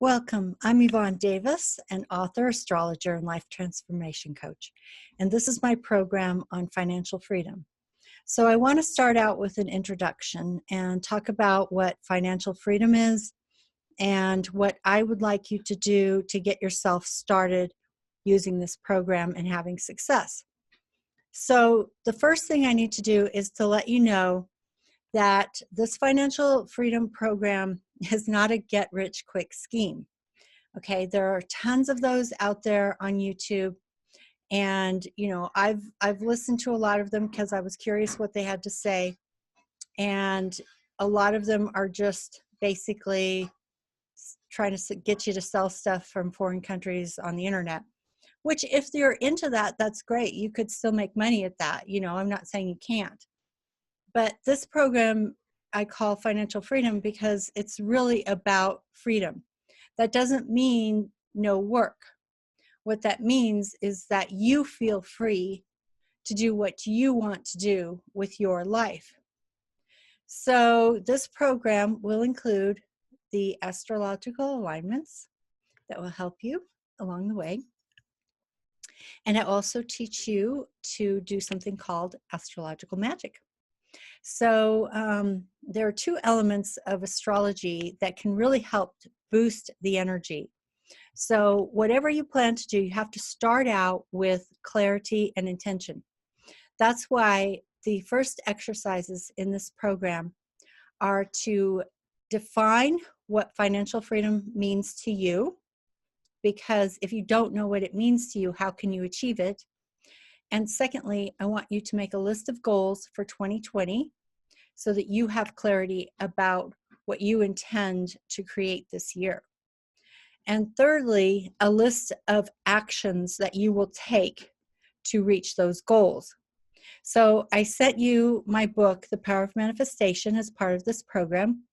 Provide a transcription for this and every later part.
Welcome. I'm Yvonne Davis, an author, astrologer, and life transformation coach. And this is my program on financial freedom. So I want to start out with an introduction and talk about what financial freedom is and what I would like you to do to get yourself started using this program and having success. So the first thing I need to do is to let you know that this financial freedom program is not a get-rich-quick scheme. Okay, there are tons of those out there on YouTube, and I've listened to a lot of them because I was curious what they had to say, and a lot of them are just basically trying to get you to sell stuff from foreign countries on the internet. Which, if you're into that, that's great. You could still make money at that. I'm not saying you can't. But this program I call financial freedom because it's really about freedom. That doesn't mean no work. What that means is that you feel free to do what you want to do with your life. So this program will include the astrological alignments that will help you along the way. And I also teach you to do something called astrological magic. So there are two elements of astrology that can really help boost the energy. So whatever you plan to do, you have to start out with clarity and intention. That's why the first exercises in this program are to define what financial freedom means to you, because if you don't know what it means to you, how can you achieve it? And secondly, I want you to make a list of goals for 2020 so that you have clarity about what you intend to create this year. And thirdly, a list of actions that you will take to reach those goals. So I sent you my book, The Power of Manifestation, as part of this program.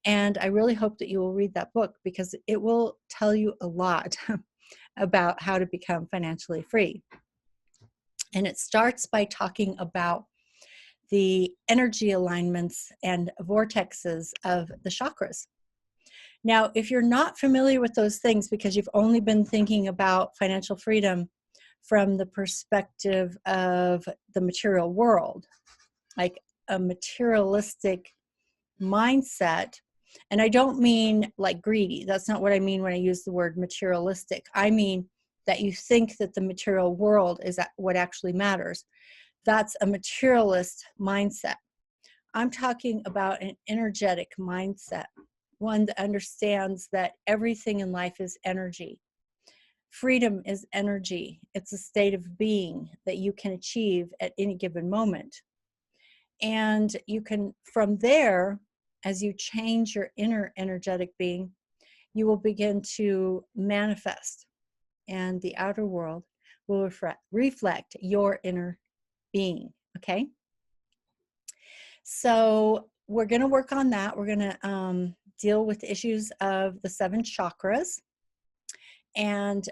And I really hope that you will read that book because it will tell you a lot about how to become financially free. And it starts by talking about the energy alignments and vortexes of the chakras. Now, if you're not familiar with those things because you've only been thinking about financial freedom from the perspective of the material world, like a materialistic mindset, and I don't mean like greedy. That's not what I mean when I use the word materialistic. I mean that you think that the material world is what actually matters. That's a materialist mindset. I'm talking about an energetic mindset, one that understands that everything in life is energy. Freedom is energy. It's a state of being that you can achieve at any given moment. And you can, from there, as you change your inner energetic being, you will begin to manifest, and the outer world will reflect your inner being, okay? So we're going to work on that. We're going to deal with issues of the 7 chakras. And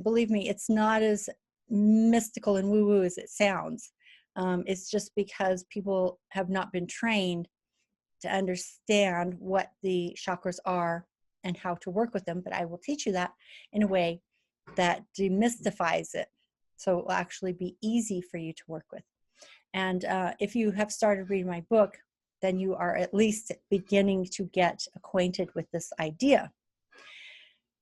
believe me, it's not as mystical and woo-woo as it sounds. It's just because people have not been trained to understand what the chakras are and how to work with them. But I will teach you that in a way that demystifies it, so it will actually be easy for you to work with. And if you have started reading my book, then you are at least beginning to get acquainted with this idea.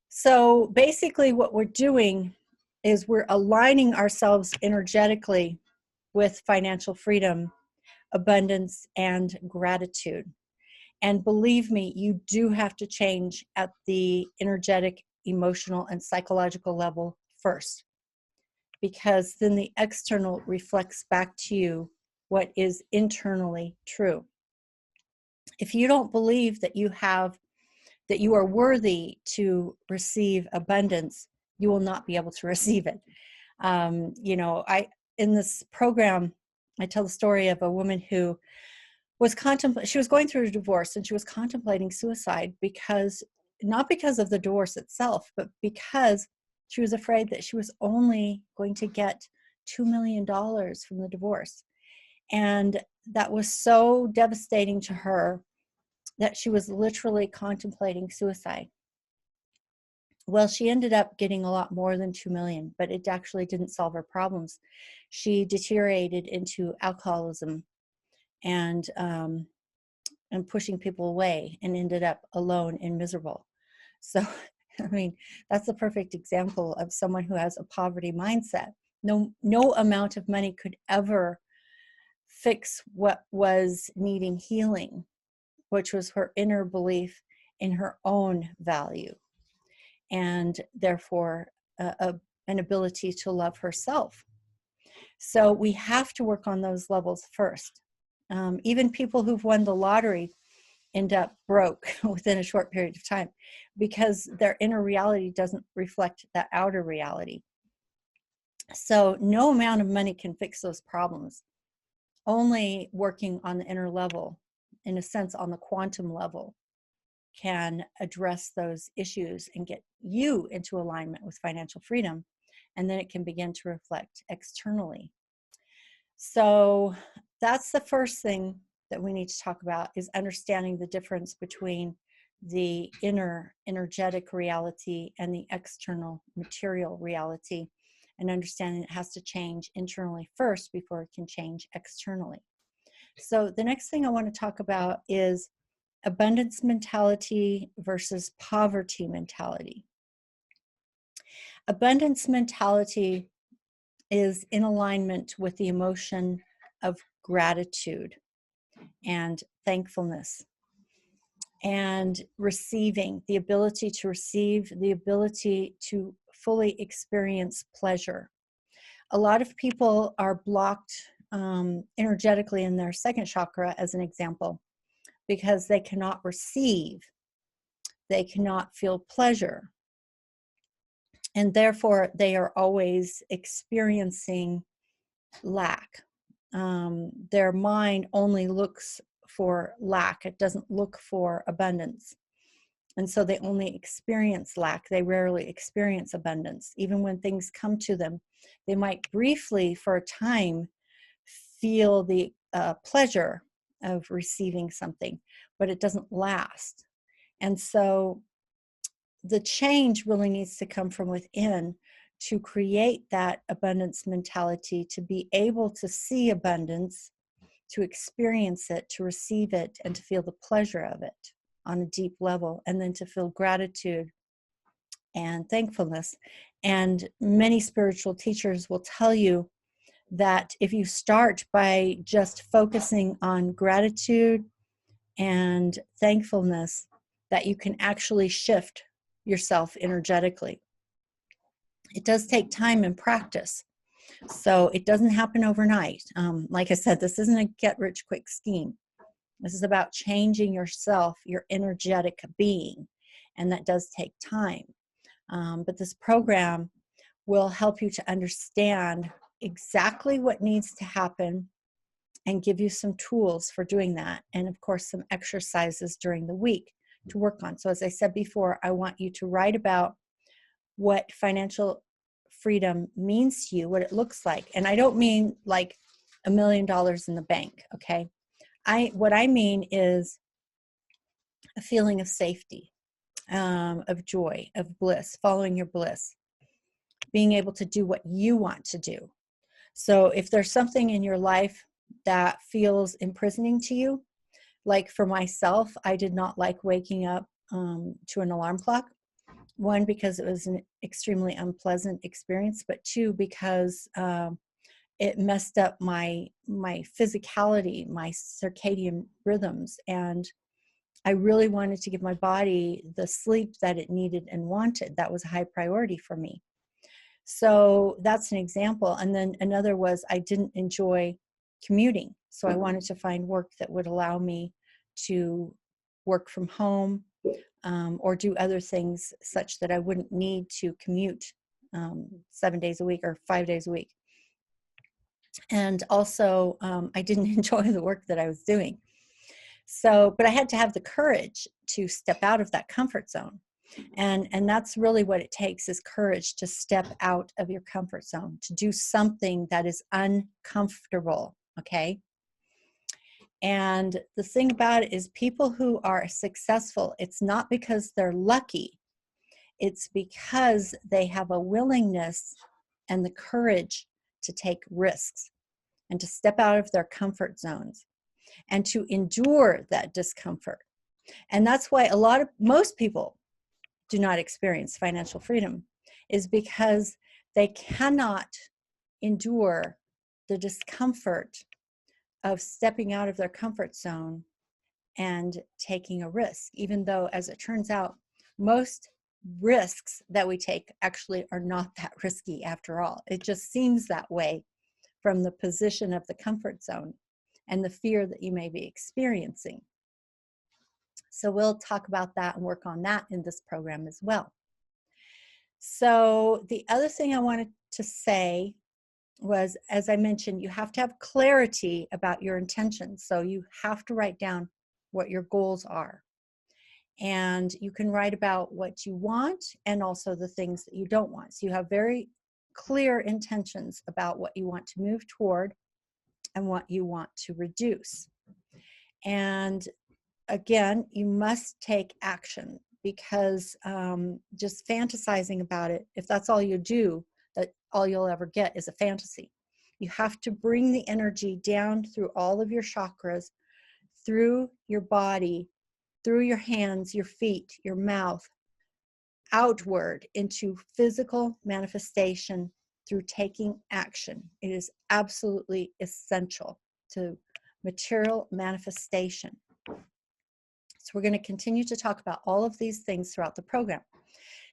So basically what we're doing is we're aligning ourselves energetically with financial freedom, abundance, and gratitude. And believe me, you do have to change at the energetic, emotional, and psychological level first, because then the external reflects back to you what is internally true. If you don't believe that you are worthy to receive abundance, you will not be able to receive it. In this program, I tell the story of a woman who was she was going through a divorce, and she was contemplating suicide not because of the divorce itself, but because she was afraid that she was only going to get $2 million from the divorce. And that was so devastating to her that she was literally contemplating suicide. Well, she ended up getting a lot more than 2 million, but it actually didn't solve her problems. She deteriorated into alcoholism and pushing people away, and ended up alone and miserable. So, I mean, that's a perfect example of someone who has a poverty mindset. No amount of money could ever fix what was needing healing, which was her inner belief in her own value, and therefore an ability to love herself. So we have to work on those levels first. Even people who've won the lottery end up broke within a short period of time because their inner reality doesn't reflect that outer reality. So no amount of money can fix those problems. Only working on the inner level, in a sense on the quantum level, can address those issues and get you into alignment with financial freedom. And then it can begin to reflect externally. So that's the first thing that we need to talk about, is understanding the difference between the inner energetic reality and the external material reality, and understanding it has to change internally first before it can change externally. So the next thing I want to talk about is abundance mentality versus poverty mentality. Abundance mentality is in alignment with the emotion of gratitude and thankfulness and receiving, the ability to receive, the ability to fully experience pleasure. A lot of people are blocked energetically in their second chakra, as an example, because they cannot receive, they cannot feel pleasure, and therefore they are always experiencing lack. Their mind only looks for lack, it doesn't look for abundance. And so they only experience lack, they rarely experience abundance. Even when things come to them, they might briefly, for a time, feel the pleasure of receiving something, but it doesn't last. And so the change really needs to come from within to create that abundance mentality, to be able to see abundance, to experience it, to receive it, and to feel the pleasure of it on a deep level, and then to feel gratitude and thankfulness. And many spiritual teachers will tell you that if you start by just focusing on gratitude and thankfulness, that you can actually shift yourself energetically. It does take time and practice, so it doesn't happen overnight. Like I said, this isn't a get-rich-quick scheme. This is about changing yourself, your energetic being, and that does take time. But this program will help you to understand exactly what needs to happen and give you some tools for doing that, and of course some exercises during the week to work on. So as I said before, I want you to write about what financial freedom means to you, what it looks like. And I don't mean like $1 million in the bank, okay? What I mean is a feeling of safety, of joy, of bliss, following your bliss, being able to do what you want to do. So if there's something in your life that feels imprisoning to you, like for myself, I did not like waking up to an alarm clock. One, because it was an extremely unpleasant experience, but two, because it messed up my physicality, my circadian rhythms, and I really wanted to give my body the sleep that it needed and wanted. That was a high priority for me. So that's an example. And then another was I didn't enjoy commuting. So I wanted to find work that would allow me to work from home, or do other things such that I wouldn't need to commute 7 days a week or 5 days a week. And also, I didn't enjoy the work that I was doing. So, but I had to have the courage to step out of that comfort zone. And that's really what it takes, is courage to step out of your comfort zone, to do something that is uncomfortable, okay? And the thing about it is, people who are successful, it's not because they're lucky. It's because they have a willingness and the courage to take risks and to step out of their comfort zones and to endure that discomfort. And that's why most people do not experience financial freedom, is because they cannot endure the discomfort of stepping out of their comfort zone and taking a risk, even though, as it turns out, most risks that we take actually are not that risky after all. It just seems that way from the position of the comfort zone and the fear that you may be experiencing. So we'll talk about that and work on that in this program as well. So the other thing I wanted to say was, as I mentioned, you have to have clarity about your intentions. So you have to write down what your goals are. And you can write about what you want and also the things that you don't want. So you have very clear intentions about what you want to move toward and what you want to reduce. And again, you must take action, because just fantasizing about it, if that's all you do, that all you'll ever get is a fantasy. You have to bring the energy down through all of your chakras, through your body, through your hands, your feet, your mouth, outward into physical manifestation through taking action. It is absolutely essential to material manifestation. So we're going to continue to talk about all of these things throughout the program.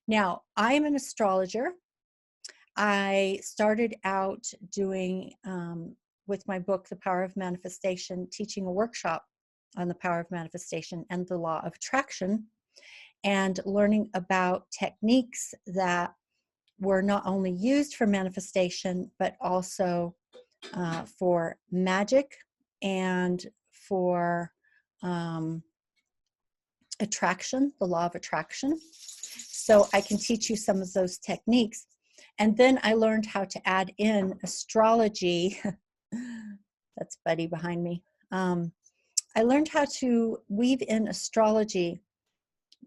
Now, I'm an astrologer. I started out doing, with my book, The Power of Manifestation, teaching a workshop on the power of manifestation and the law of attraction, and learning about techniques that were not only used for manifestation, but also for magic and for attraction, the law of attraction. So I can teach you some of those techniques. And then I learned how to add in astrology. That's Buddy behind me. I learned how to weave in astrology.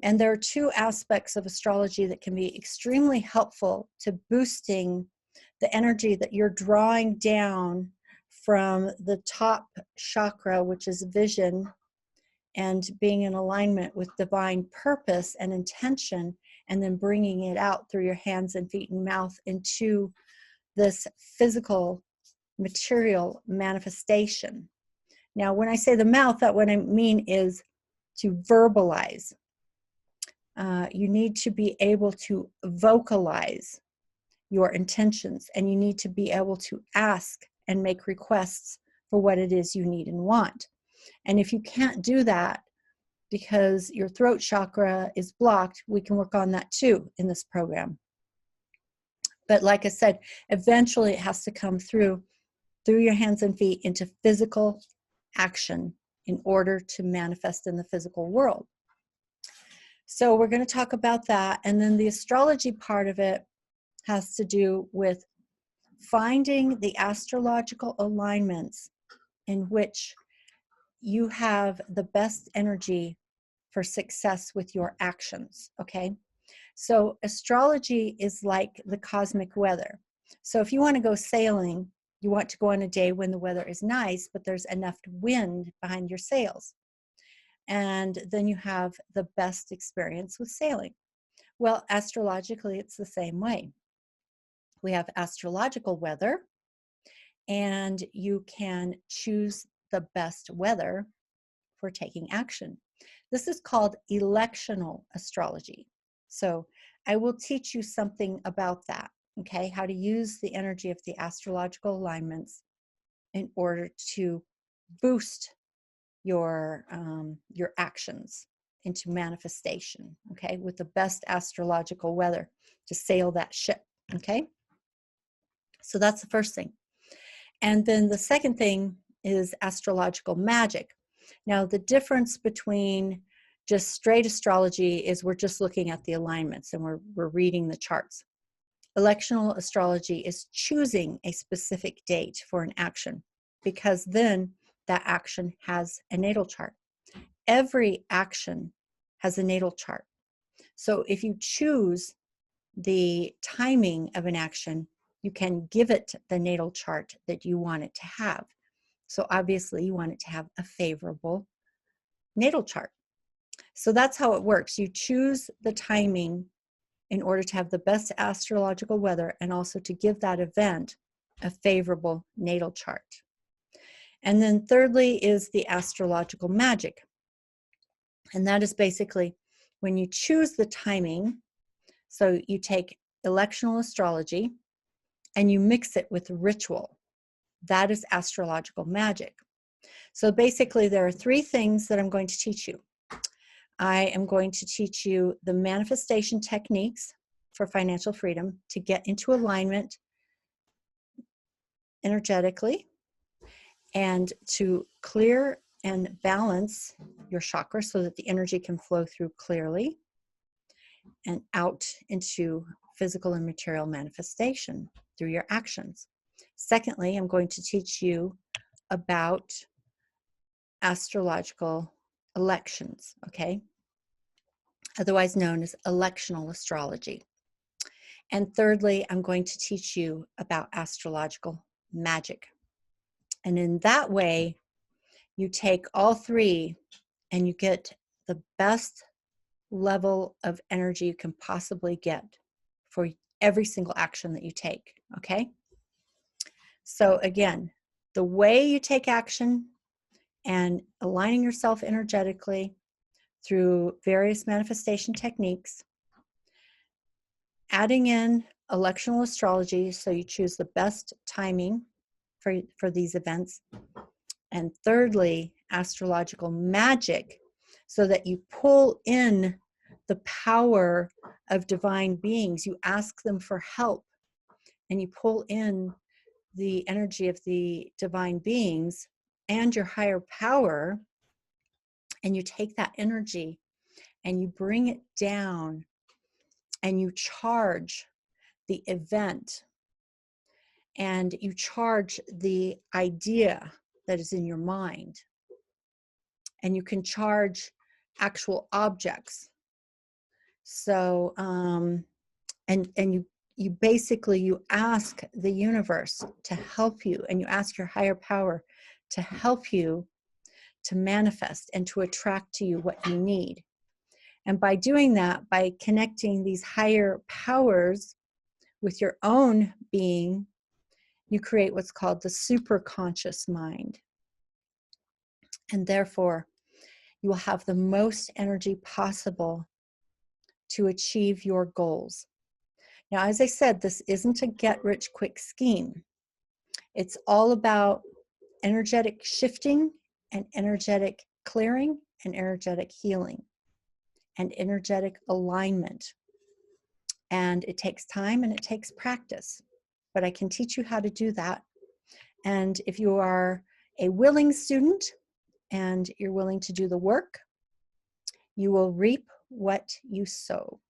And there are two aspects of astrology that can be extremely helpful to boosting the energy that you're drawing down from the top chakra, which is vision, and being in alignment with divine purpose and intention, and then bringing it out through your hands and feet and mouth into this physical material manifestation. Now, when I say the mouth, that what I mean is to verbalize. You need to be able to vocalize your intentions, and you need to be able to ask and make requests for what it is you need and want. And if you can't do that because your throat chakra is blocked, we can work on that too in this program. But like I said, eventually it has to come through your hands and feet into physical action in order to manifest in the physical world. So we're going to talk about that. And then the astrology part of it has to do with finding the astrological alignments in which you have the best energy for success with your actions, okay? So astrology is like the cosmic weather. So if you want to go sailing, you want to go on a day when the weather is nice, but there's enough wind behind your sails. And then you have the best experience with sailing. Well, astrologically, it's the same way. We have astrological weather, and you can choose the best weather for taking action. This is called electional astrology. So I will teach you something about that, okay? How to use the energy of the astrological alignments in order to boost your actions into manifestation, okay? With the best astrological weather to sail that ship, okay? So that's the first thing. And then the second thing is astrological magic. Now, the difference between just straight astrology is we're just looking at the alignments and we're reading the charts. Electional astrology is choosing a specific date for an action, because then that action has a natal chart. Every action has a natal chart. So if you choose the timing of an action, you can give it the natal chart that you want it to have. So obviously you want it to have a favorable natal chart. So that's how it works. You choose the timing in order to have the best astrological weather and also to give that event a favorable natal chart. And then thirdly is the astrological magic. And that is basically when you choose the timing, so you take electional astrology and you mix it with ritual. That is astrological magic. So basically there are three things that I'm going to teach you. I am going to teach you the manifestation techniques for financial freedom to get into alignment energetically and to clear and balance your chakras so that the energy can flow through clearly and out into physical and material manifestation through your actions. Secondly, I'm going to teach you about astrological elections, okay? Otherwise known as electional astrology. And thirdly, I'm going to teach you about astrological magic. And in that way, you take all three and you get the best level of energy you can possibly get for every single action that you take, okay? So again, the way you take action and aligning yourself energetically through various manifestation techniques, adding in electional astrology, so you choose the best timing for these events, and thirdly, astrological magic, so that you pull in the power of divine beings. You ask them for help, and you pull in the energy of the divine beings and your higher power, and you take that energy and you bring it down and you charge the event and you charge the idea that is in your mind, and you can charge actual objects. So and you basically you ask the universe to help you, and you ask your higher power to help you to manifest and to attract to you what you need. And by doing that, by connecting these higher powers with your own being, you create what's called the superconscious mind. And therefore, you will have the most energy possible to achieve your goals. Now, as I said, this isn't a get-rich-quick scheme. It's all about energetic shifting and energetic clearing and energetic healing and energetic alignment. And it takes time and it takes practice, but I can teach you how to do that. And if you are a willing student and you're willing to do the work, you will reap what you sow.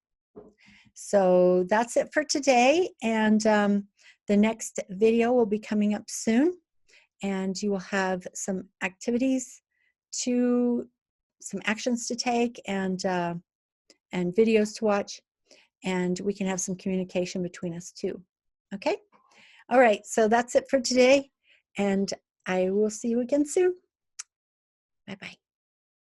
So that's it for today. And the next video will be coming up soon. And you will have some activities some actions to take and videos to watch. And we can have some communication between us too. Okay? All right, so that's it for today. And I will see you again soon. Bye-bye.